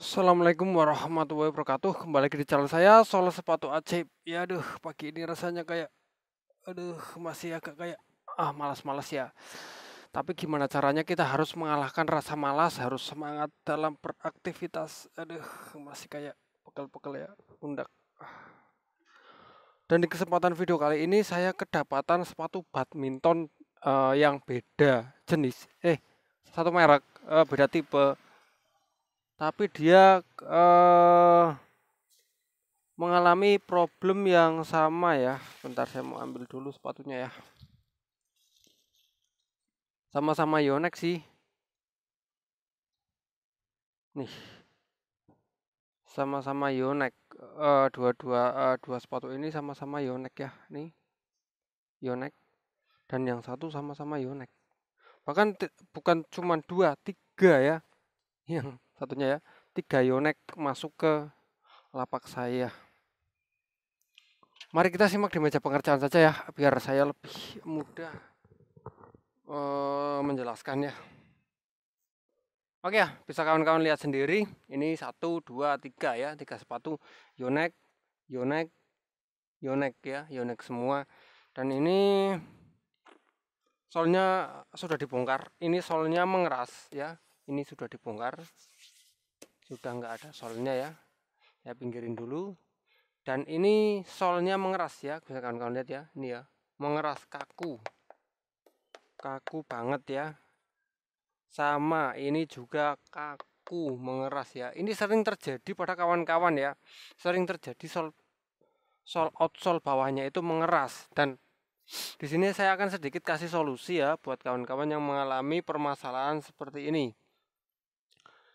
Assalamualaikum warahmatullahi wabarakatuh. Kembali lagi di channel saya, Soal Sepatu Ajaib. Ya aduh, pagi ini rasanya kayak aduh, masih agak kayak malas-malas ya. Tapi gimana caranya kita harus mengalahkan rasa malas, harus semangat dalam beraktivitas. Aduh, masih kayak pegel-pegel ya, pundak. Dan di kesempatan video kali ini saya kedapatan sepatu badminton yang beda jenis. Satu merek, beda tipe. Tapi dia mengalami problem yang sama ya. Bentar saya mau ambil dulu sepatunya ya. Sama-sama Yonex sih. Nih, sama-sama Yonex. Dua sepatu ini sama-sama Yonex ya. Nih, Yonex dan yang satu sama-sama Yonex. Bahkan bukan cuma dua, tiga ya. Yang satunya ya. Tiga Yonex masuk ke lapak saya. Mari kita simak di meja pengerjaan saja ya, biar saya lebih mudah menjelaskannya. Oke ya, bisa kawan-kawan lihat sendiri. Ini 1, 2, 3 ya, 3 sepatu Yonex, Yonex, Yonex ya, Yonex semua. Dan ini solnya sudah dibongkar. Ini solnya mengeras ya. Ini sudah dibongkar. Sudah nggak ada solnya ya. Saya pinggirin dulu. Dan ini solnya mengeras ya, bisa kawan-kawan lihat ya. Ini ya, mengeras kaku. Kaku banget ya. Sama, ini juga kaku mengeras ya. Ini sering terjadi pada kawan-kawan ya. Sering terjadi sol outsole bawahnya itu mengeras, dan di sini saya akan sedikit kasih solusi ya buat kawan-kawan yang mengalami permasalahan seperti ini.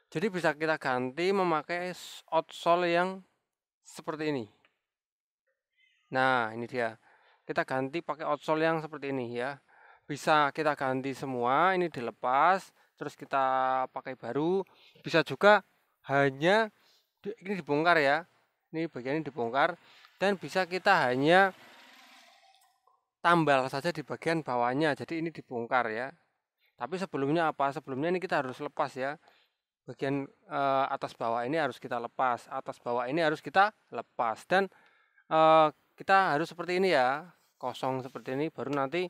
Jadi bisa kita ganti memakai outsole yang seperti ini. Nah, ini dia. Kita ganti pakai outsole yang seperti ini ya. Bisa kita ganti semua, ini dilepas, terus kita pakai baru. Bisa juga hanya ini dibongkar ya. Ini bagian ini dibongkar, dan bisa kita hanya tambal saja di bagian bawahnya. Jadi ini dibongkar ya. Tapi sebelumnya apa? Sebelumnya ini kita harus lepas ya. Bagian atas bawah ini harus kita lepas, atas bawah ini harus kita lepas, dan kita harus seperti ini ya, kosong seperti ini, baru nanti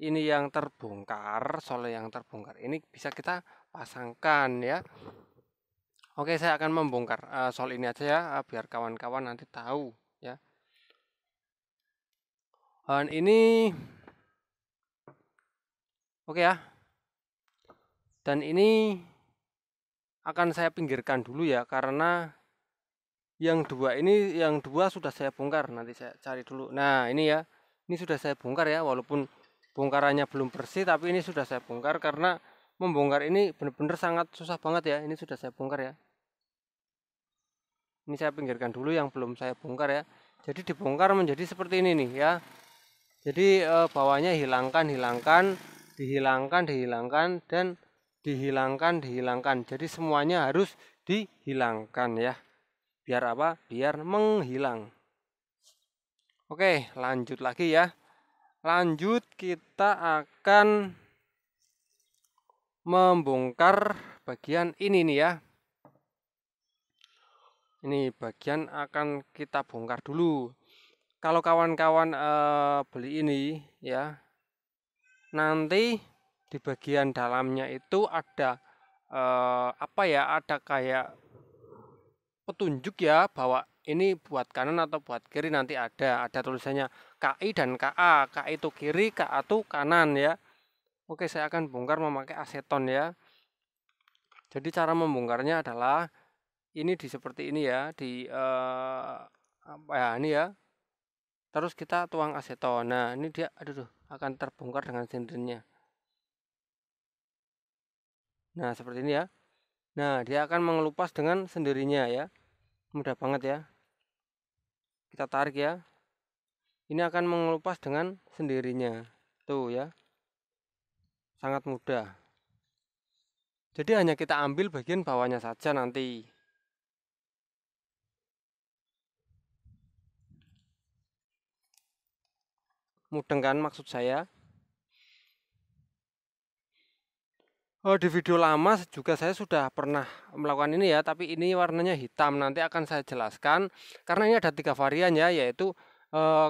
ini yang terbongkar, sol yang terbongkar ini bisa kita pasangkan ya. Oke, saya akan membongkar sol ini aja ya, biar kawan-kawan nanti tahu ya. Dan ini oke ya. Dan ini akan saya pinggirkan dulu ya, karena yang dua sudah saya bongkar. Nanti saya cari dulu. Nah, ini ya. Ini sudah saya bongkar ya, walaupun bongkarannya belum bersih, tapi ini sudah saya bongkar karena membongkar ini benar-benar sangat susah banget ya. Ini sudah saya bongkar ya. Ini saya pinggirkan dulu yang belum saya bongkar ya. Jadi dibongkar menjadi seperti ini nih ya. Jadi bawahnya dihilangkan, dan dihilangkan. Jadi semuanya harus dihilangkan ya. Biar apa? Biar menghilang. Oke, lanjut lagi ya. Lanjut, kita akan membongkar bagian ini nih ya. Ini bagian akan kita bongkar dulu. Kalau kawan-kawan beli ini ya, nanti di bagian dalamnya itu ada apa ya? Ada kayak petunjuk ya, bahwa ini buat kanan atau buat kiri, nanti ada tulisannya KI dan KA. KI itu kiri, KA itu kanan ya. Oke, saya akan bongkar memakai aseton ya. Jadi cara membongkarnya adalah ini seperti ini ya, apa ya, ini ya. Terus kita tuang aseton. Nah, ini dia aduh akan terbongkar dengan sendernya. Nah, seperti ini ya. Nah, dia akan mengelupas dengan sendirinya ya. Mudah banget ya. Kita tarik ya. Ini akan mengelupas dengan sendirinya. Tuh ya. Sangat mudah. Jadi hanya kita ambil bagian bawahnya saja nanti. Mudah kan maksud saya? Di video lama juga saya sudah pernah melakukan ini ya, tapi ini warnanya hitam. Nanti akan saya jelaskan karena ini ada 3 varian ya, yaitu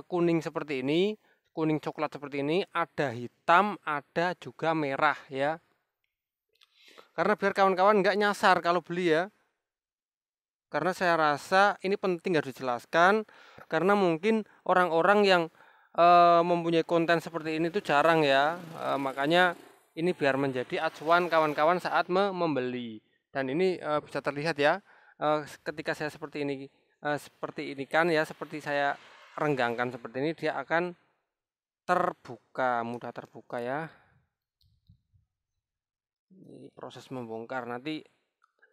kuning seperti ini, kuning coklat seperti ini, ada hitam, ada juga merah ya. Karena biar kawan-kawan nggak nyasar kalau beli ya. Karena saya rasa ini penting harus dijelaskan karena mungkin orang-orang yang mempunyai konten seperti ini tuh jarang ya. Makanya ini biar menjadi acuan kawan-kawan saat membeli. Dan ini bisa terlihat ya, ketika saya seperti ini kan ya, seperti saya renggangkan seperti ini, dia akan terbuka, mudah terbuka ya. Ini proses membongkar. Nanti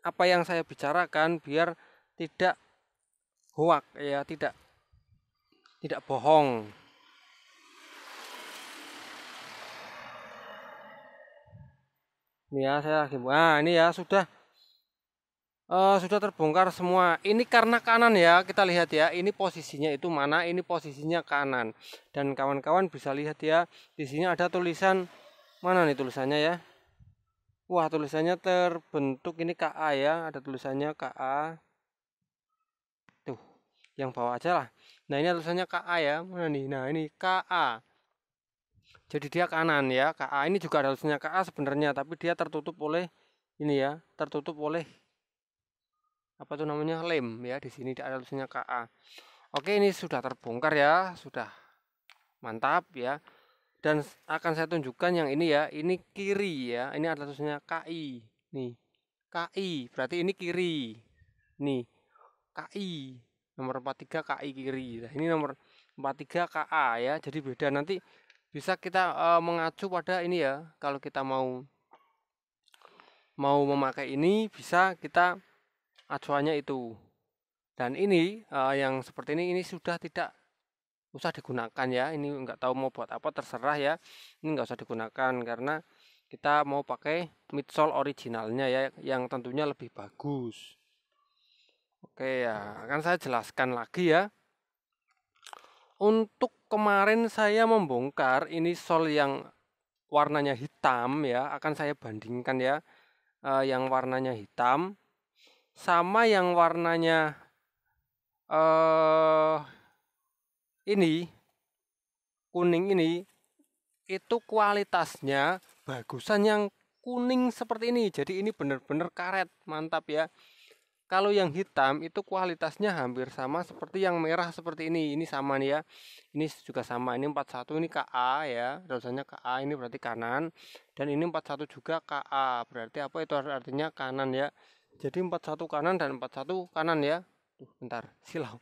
apa yang saya bicarakan biar tidak hoak ya, tidak bohong. Ini ya saya lagi, ini ya sudah terbongkar semua. Ini karena kanan ya, kita lihat ya. Ini posisinya itu mana? Ini posisinya kanan. Dan kawan-kawan bisa lihat ya, di sini ada tulisan, mana nih tulisannya ya? Wah, tulisannya terbentuk ini KA ya, ada tulisannya KA. Tuh, yang bawah aja lah. Nah, ini tulisannya KA ya. Mana nih? Nah, ini KA. Jadi dia kanan ya. KA ini juga ada tulisannya KA sebenarnya, tapi dia tertutup oleh ini ya, tertutup oleh apa tuh namanya, lem ya. Di sini ada tulisannya KA. Oke, ini sudah terbongkar ya, sudah mantap ya. Dan akan saya tunjukkan yang ini ya, ini kiri ya. Ini ada tulisannya KI. Nih, KI berarti ini kiri. Nih, KI nomor 43 KI kiri. Nah, ini nomor 43 KA ya. Jadi beda, nanti bisa kita mengacu pada ini ya. Kalau kita mau memakai ini, bisa kita acuannya itu. Dan ini yang seperti ini sudah tidak usah digunakan ya. Ini nggak tahu mau buat apa, terserah ya. Ini nggak usah digunakan karena kita mau pakai midsole originalnya ya, yang tentunya lebih bagus. Oke ya, akan saya jelaskan lagi ya. Untuk kemarin saya membongkar ini sol yang warnanya hitam ya, akan saya bandingkan ya, yang warnanya hitam sama yang warnanya ini kuning ini, itu kualitasnya bagusan yang kuning seperti ini. Jadi ini benar-benar karet, mantap ya. Kalau yang hitam itu kualitasnya hampir sama seperti yang merah seperti ini. Ini sama nih ya. Ini juga sama. Ini 41, ini KA ya. Tulisannya KA, ini berarti kanan. Dan ini 41 juga KA. Berarti apa itu artinya kanan ya. Jadi 41 kanan dan 41 kanan ya. Bentar, silau.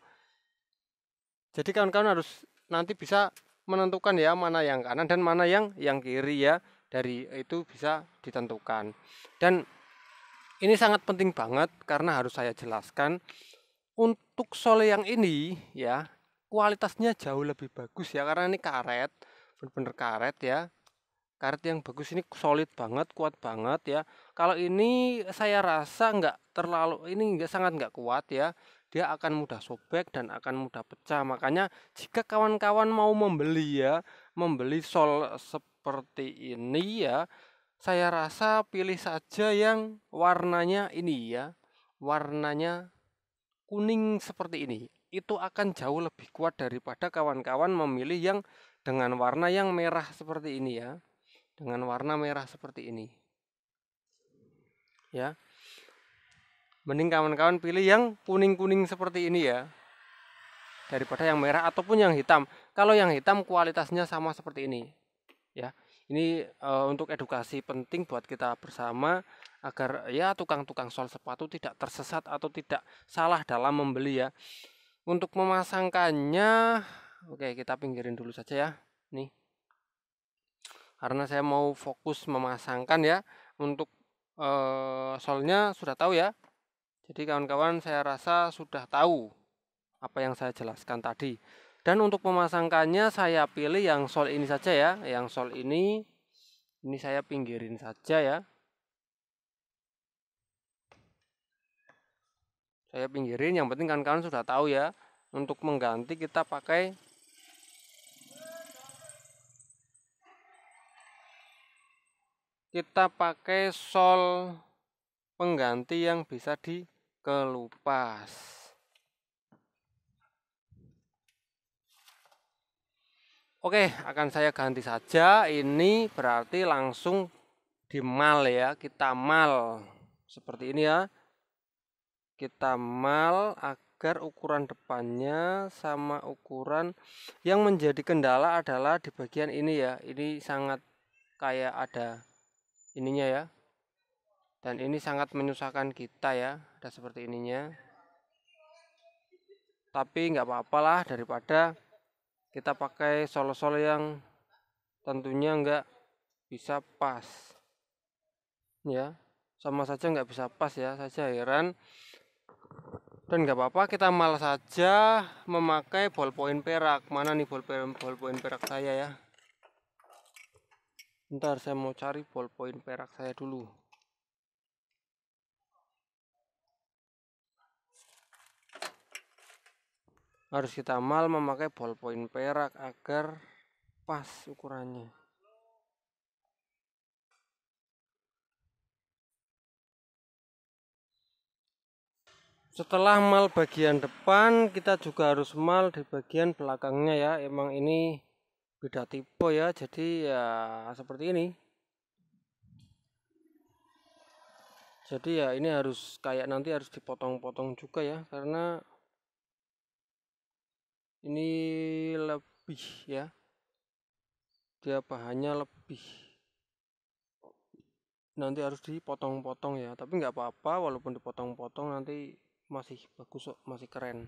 Jadi kawan-kawan harus nanti bisa menentukan ya mana yang kanan dan mana yang kiri ya. Dari itu bisa ditentukan. Dan ini sangat penting banget karena harus saya jelaskan. Untuk sol yang ini ya, kualitasnya jauh lebih bagus ya karena ini karet, bener-bener karet ya. Karet yang bagus ini, solid banget, kuat banget ya. Kalau ini saya rasa sangat nggak kuat ya. Dia akan mudah sobek dan akan mudah pecah. Makanya jika kawan-kawan mau membeli sol seperti ini ya, saya rasa pilih saja yang warnanya ini ya, warnanya kuning seperti ini. Itu akan jauh lebih kuat daripada kawan-kawan memilih yang dengan warna yang merah seperti ini ya. Dengan warna merah seperti ini. Ya. Mending kawan-kawan pilih yang kuning-kuning seperti ini ya. Daripada yang merah ataupun yang hitam. Kalau yang hitam kualitasnya sama seperti ini. Ya. Ini untuk edukasi penting buat kita bersama agar ya tukang-tukang sol sepatu tidak tersesat atau tidak salah dalam membeli ya. Untuk memasangkannya, oke kita pinggirin dulu saja ya. Nih. Karena saya mau fokus memasangkan ya. Untuk solnya sudah tahu ya. Jadi kawan-kawan saya rasa sudah tahu apa yang saya jelaskan tadi. Dan untuk memasangkannya saya pilih yang sol ini saja ya. Yang sol ini saya pinggirin saja ya. Saya pinggirin, yang penting kawan-kawan sudah tahu ya. Untuk mengganti kita pakai kita pakai sol pengganti yang bisa dikelupas. Oke, akan saya ganti saja. Ini berarti langsung dimal ya, kita mal seperti ini ya. Kita mal agar ukuran depannya sama ukuran. Yang menjadi kendala adalah di bagian ini ya. Ini sangat kayak ada ininya ya. Dan ini sangat menyusahkan kita ya, ada seperti ininya. Tapi nggak apa-apa lah, daripada kita pakai sol-sol yang tentunya nggak bisa pas ya, sama saja nggak bisa pas ya, saya heran. Dan nggak apa-apa, kita mal saja memakai ballpoint perak. Mana nih ballpoint perak saya ya? Bentar, saya mau cari ballpoint perak saya dulu. Harus kita mal memakai ballpoint perak agar pas ukurannya. Setelah mal bagian depan, kita juga harus mal di bagian belakangnya ya. Emang ini beda tipe ya, jadi ya seperti ini. Jadi ya ini harus kayak nanti harus dipotong-potong juga ya, karena ini lebih ya. Dia bahannya lebih. Nanti harus dipotong-potong ya, tapi nggak apa-apa walaupun dipotong-potong nanti masih bagus kok, masih keren.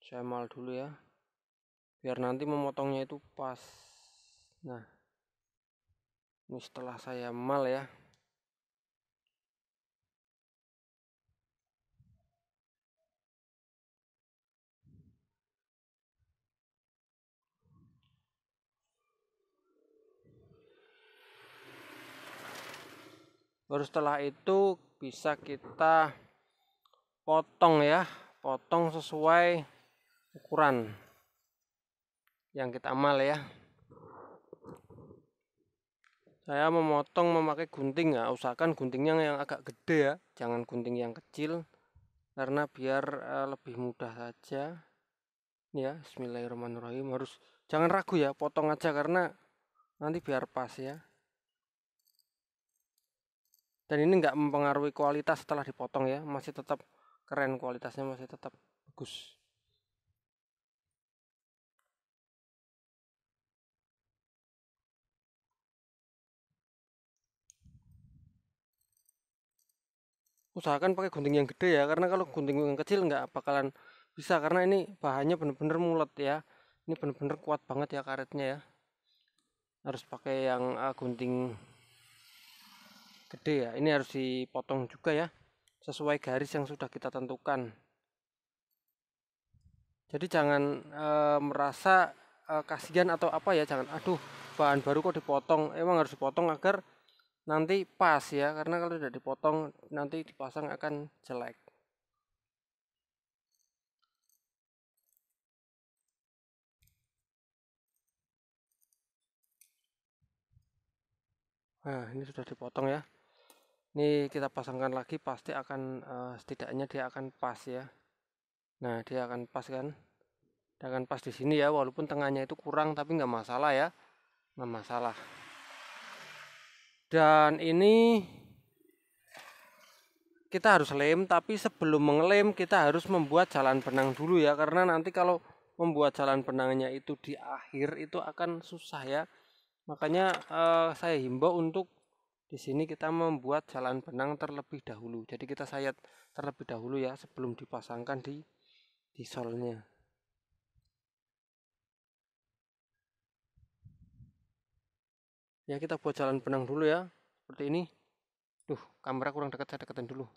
Saya mal dulu ya, biar nanti memotongnya itu pas. Nah, ini setelah saya mal ya. Baru setelah itu bisa kita potong ya, potong sesuai ukuran yang kita amal ya. Saya memotong memakai gunting ya, usahakan guntingnya yang agak gede ya, jangan gunting yang kecil karena biar lebih mudah saja. Ya, bismillahirrahmanirrahim, harus jangan ragu ya, potong aja karena nanti biar pas ya. Dan ini nggak mempengaruhi kualitas setelah dipotong ya, masih tetap keren, kualitasnya masih tetap bagus. Usahakan pakai gunting yang gede ya, karena kalau gunting yang kecil nggak bakalan bisa, karena ini bahannya bener-bener mulet ya. Ini bener-bener kuat banget ya karetnya ya. Harus pakai yang gunting gede ya. Ini harus dipotong juga ya, sesuai garis yang sudah kita tentukan. Jadi jangan merasa kasihan atau apa ya, jangan aduh bahan baru kok dipotong. Emang harus dipotong agar nanti pas ya, karena kalau tidak dipotong nanti dipasang akan jelek. Nah, ini sudah dipotong ya. Ini kita pasangkan lagi, pasti akan setidaknya dia akan pas ya. Nah, dia akan pas kan? Dia akan pas di sini ya, walaupun tengahnya itu kurang tapi nggak masalah ya, nggak masalah. Dan ini kita harus lem, tapi sebelum mengelem kita harus membuat jalan benang dulu ya, karena nanti kalau membuat jalan benangnya itu di akhir itu akan susah ya. Makanya saya himbau untuk di sini kita membuat jalan benang terlebih dahulu. Jadi kita sayat terlebih dahulu ya sebelum dipasangkan di solnya. Ya kita buat jalan benang dulu ya, seperti ini. Duh, kamera kurang dekat, saya deketin dulu.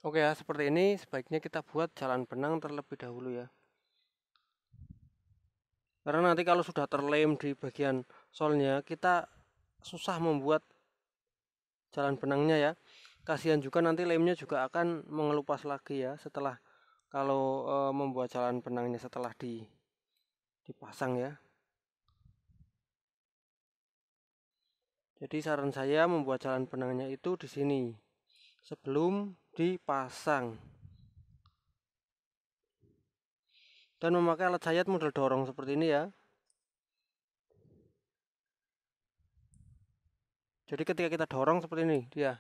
Oke ya, seperti ini sebaiknya kita buat jalan benang terlebih dahulu ya. Karena nanti kalau sudah terlem di bagian solnya, kita susah membuat jalan benangnya ya. Kasihan juga nanti lemnya juga akan mengelupas lagi ya setelah kalau membuat jalan benangnya setelah dipasang ya. Jadi saran saya membuat jalan benangnya itu di sini sebelum dipasang. Dan memakai alat sayat model dorong seperti ini ya. Jadi ketika kita dorong seperti ini dia.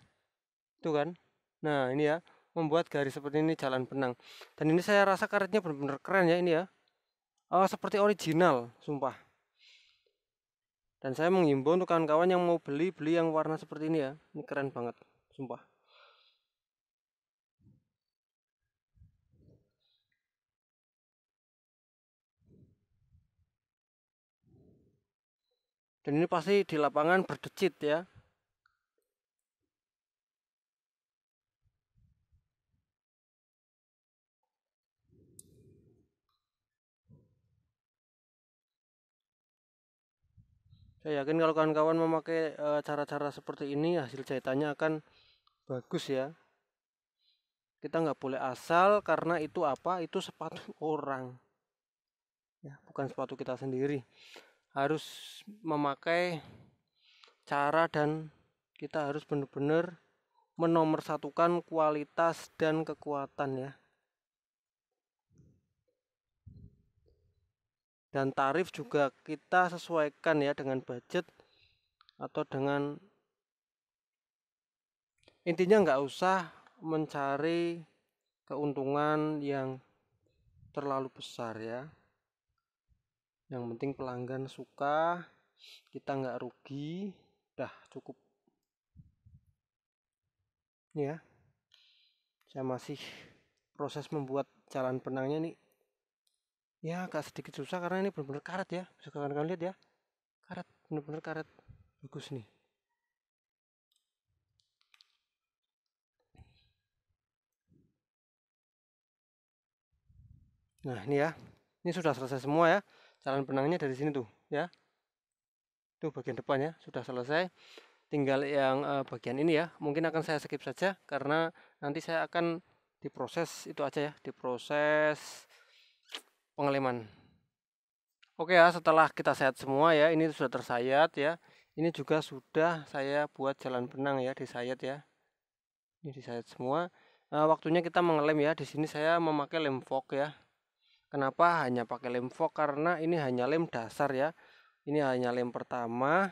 Itu kan. Nah, ini ya, membuat garis seperti ini jalan benang. Dan ini saya rasa karetnya benar-benar keren ya ini ya. Seperti original, sumpah. Dan saya menghimbau untuk kawan-kawan yang mau beli yang warna seperti ini ya. Ini keren banget, sumpah. Dan ini pasti di lapangan berdecit ya. Saya yakin kalau kawan-kawan memakai cara-cara seperti ini, hasil jahitannya akan bagus ya. Kita nggak boleh asal, karena itu apa? Itu sepatu orang. Ya, bukan sepatu kita sendiri. Harus memakai cara, dan kita harus benar-benar menomorsatukan kualitas dan kekuatan ya. Dan tarif juga kita sesuaikan ya dengan budget, atau dengan intinya nggak usah mencari keuntungan yang terlalu besar ya. Yang penting pelanggan suka, kita nggak rugi, dah cukup. Ini ya, saya masih proses membuat jalan benangnya nih. Ya agak sedikit susah karena ini benar-benar karet ya. Bisa kalian lihat ya, karet, benar-benar karet, bagus nih. Nah ini ya, ini sudah selesai semua ya. Jalan benangnya dari sini tuh ya. Tuh bagian depan ya, sudah selesai. Tinggal yang bagian ini ya, mungkin akan saya skip saja karena nanti saya akan diproses itu aja ya, diproses pengeleman. Oke ya, setelah kita sayat semua ya, ini sudah tersayat ya. Ini juga sudah saya buat jalan benang ya, disayat ya. Ini disayat semua. Waktunya kita mengelem ya. Di sini saya memakai lem fok ya. Kenapa hanya pakai lem fok? Karena ini hanya lem dasar ya. Ini hanya lem pertama.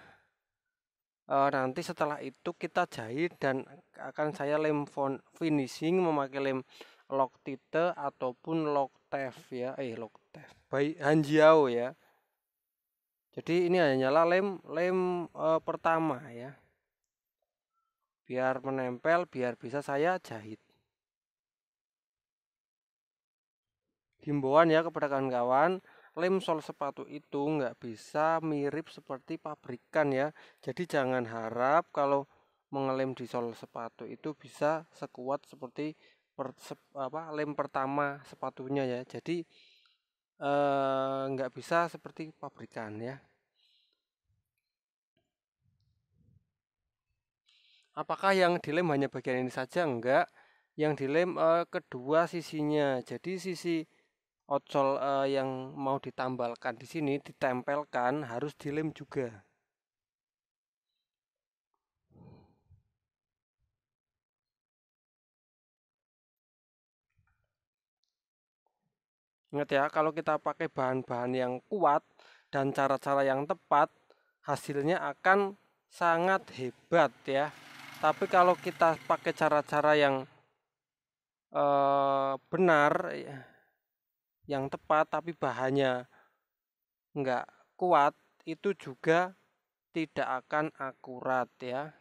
Nanti setelah itu kita jahit, dan akan saya lem finishing memakai lem Loctite ataupun Loctef ya. Loctef by Hanjiao ya. Jadi ini hanyalah lem pertama ya. Biar menempel, biar bisa saya jahit. Himbauan ya kepada kawan-kawan, lem sol sepatu itu nggak bisa mirip seperti pabrikan ya. Jadi jangan harap kalau mengelem di sol sepatu itu bisa sekuat seperti lem pertama sepatunya ya. Jadi nggak bisa seperti pabrikan ya. Apakah yang dilem hanya bagian ini saja? Enggak. Yang dilem kedua sisinya. Jadi sisi ocol yang mau ditambalkan di sini ditempelkan harus dilem juga. Ingat ya, kalau kita pakai bahan-bahan yang kuat dan cara-cara yang tepat, hasilnya akan sangat hebat ya. Tapi kalau kita pakai cara-cara yang benar, yang tepat, tapi bahannya nggak kuat, itu juga tidak akan akurat ya.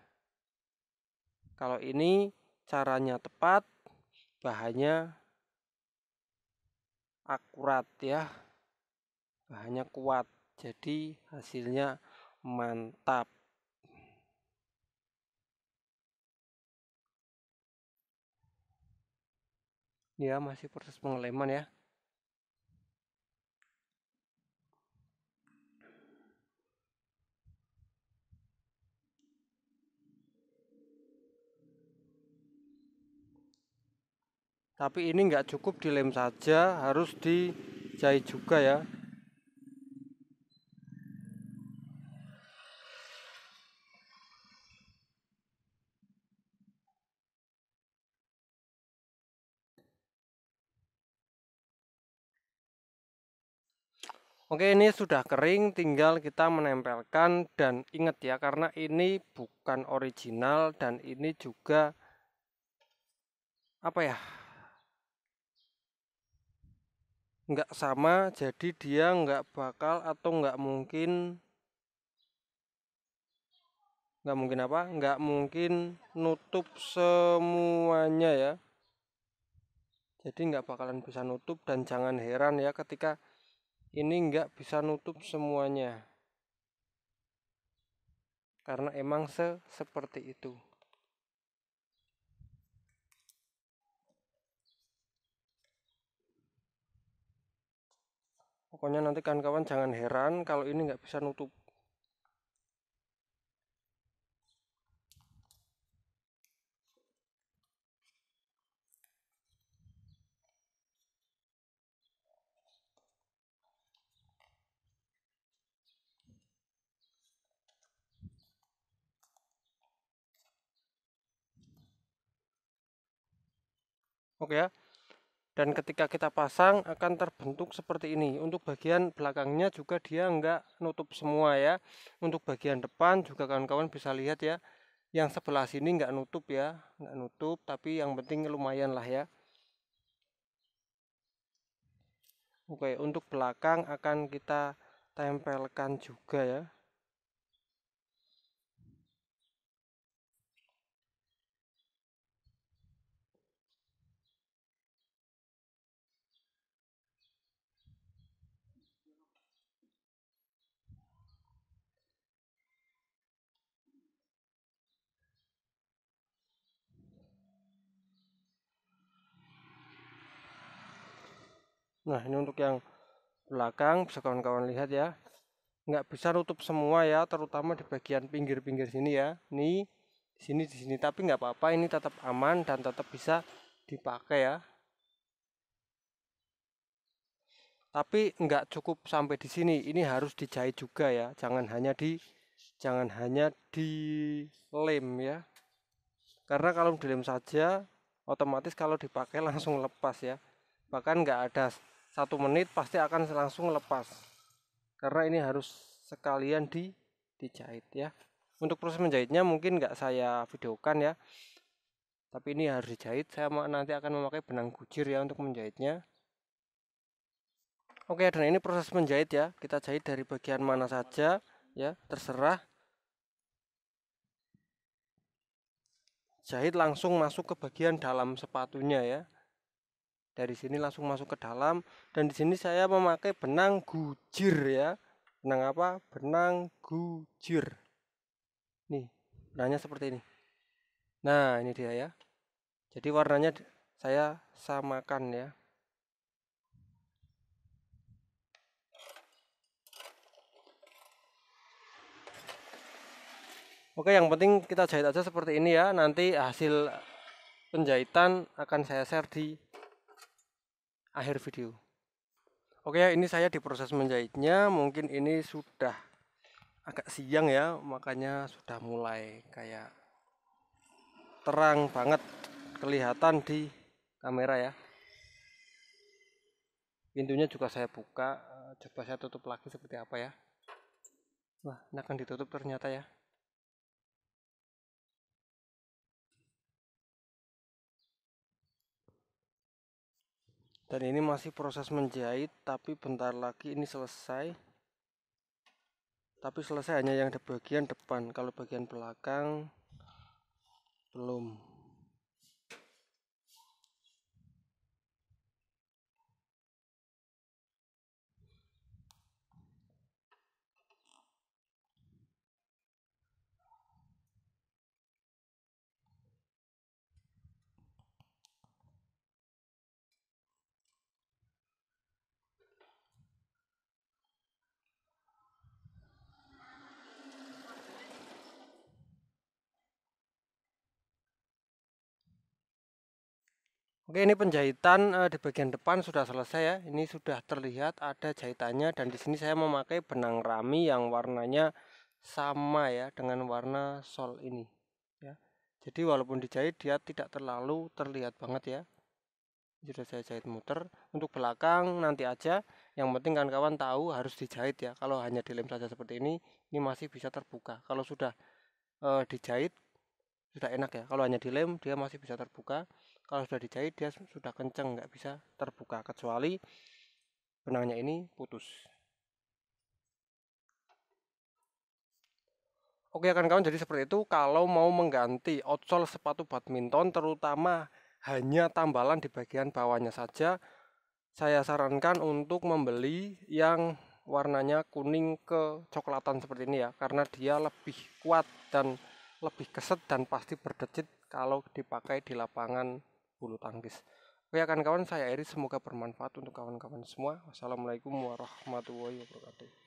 Kalau ini caranya tepat, bahannya akurat ya, bahannya kuat, jadi hasilnya mantap. Ya, masih proses pengeleman ya. Tapi ini nggak cukup dilem saja, harus dijahit juga ya. Oke, ini sudah kering, tinggal kita menempelkan. Dan ingat ya, karena ini bukan original dan ini juga apa ya, nggak sama, jadi dia nggak bakal atau nggak mungkin nutup semuanya ya. Jadi nggak bakalan bisa nutup, dan jangan heran ya ketika ini nggak bisa nutup semuanya, karena emang seperti itu. Pokoknya nanti kawan-kawan jangan heran kalau ini nggak bisa nutup. Oke ya. Dan ketika kita pasang akan terbentuk seperti ini. Untuk bagian belakangnya juga dia nggak nutup semua ya. Untuk bagian depan juga kawan-kawan bisa lihat ya. Yang sebelah sini nggak nutup ya, nggak nutup, tapi yang penting lumayan lah ya. Oke, untuk belakang akan kita tempelkan juga ya. Nah, ini untuk yang belakang bisa kawan-kawan lihat ya. Nggak bisa nutup semua ya, terutama di bagian pinggir-pinggir sini ya. Nih, di sini. Tapi nggak apa-apa, ini tetap aman dan tetap bisa dipakai ya. Tapi nggak cukup sampai di sini. Ini harus dijahit juga ya. Jangan hanya dilem ya. Karena kalau dilem saja, otomatis kalau dipakai langsung lepas ya. Bahkan nggak ada 1 menit pasti akan langsung lepas. Karena ini harus sekalian dijahit ya. Untuk proses menjahitnya mungkin nggak saya videokan ya. Tapi ini harus dijahit. Saya nanti akan memakai benang gujir ya untuk menjahitnya. Oke, dan ini proses menjahit ya. Kita jahit dari bagian mana saja ya, terserah. Jahit langsung masuk ke bagian dalam sepatunya ya. Dari sini langsung masuk ke dalam, dan di sini saya memakai benang gujir ya. Benang apa? Benang gujir. Nih, benangnya seperti ini. Nah, ini dia ya. Jadi warnanya saya samakan ya. Oke, yang penting kita jahit aja seperti ini ya. Nanti hasil penjahitan akan saya share di akhir video. Oke ya, ini saya di proses menjahitnya. Mungkin ini sudah agak siang ya, makanya sudah mulai kayak terang banget kelihatan di kamera ya. Pintunya juga saya buka. Coba saya tutup lagi seperti apa ya. Wah, ini akan ditutup ternyata ya. Dan ini masih proses menjahit, tapi bentar lagi ini selesai. Tapi selesai hanya yang di bagian depan, kalau bagian belakang belum. Oke, ini penjahitan di bagian depan sudah selesai ya. Ini sudah terlihat ada jahitannya, dan di sini saya memakai benang rami yang warnanya sama ya dengan warna sol ini ya. Jadi walaupun dijahit dia tidak terlalu terlihat banget ya. Sudah saya jahit muter. Untuk belakang nanti aja. Yang penting kawan-kawan tahu harus dijahit ya. Kalau hanya dilem saja seperti ini masih bisa terbuka. Kalau sudah dijahit sudah enak ya. Kalau hanya dilem dia masih bisa terbuka. Kalau sudah dijahit dia sudah kenceng, nggak bisa terbuka kecuali benangnya ini putus. Oke kawan-kawan, jadi seperti itu. Kalau mau mengganti outsole sepatu badminton, terutama hanya tambalan di bagian bawahnya saja, saya sarankan untuk membeli yang warnanya kuning kecoklatan seperti ini ya, karena dia lebih kuat dan lebih keset dan pasti berdecit kalau dipakai di lapangan bulu tangkis. Oke kawan-kawan, saya Eri, semoga bermanfaat untuk kawan-kawan semua. Wassalamualaikum warahmatullahi wabarakatuh.